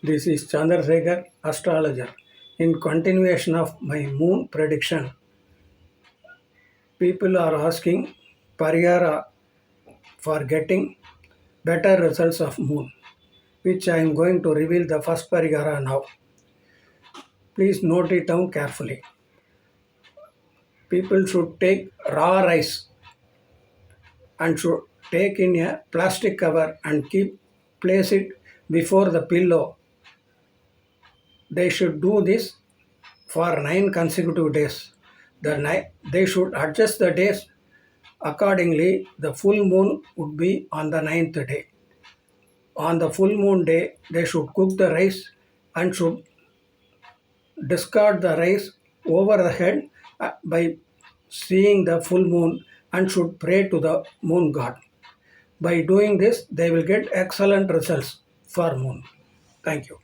This is Chandrasekhar, astrologer. In continuation of my moon prediction, people are asking Parihara for getting better results of moon, which I am going to reveal the first Parihara now. Please note it down carefully. People should take raw rice and should take in a plastic cover and place it before the pillow. They should do this for 9 consecutive days. They should adjust the days accordingly. The full moon would be on the ninth day. On the full moon day, they should cook the rice and should discard the rice over the head by seeing the full moon and should pray to the moon god. By doing this, they will get excellent results for moon. Thank you.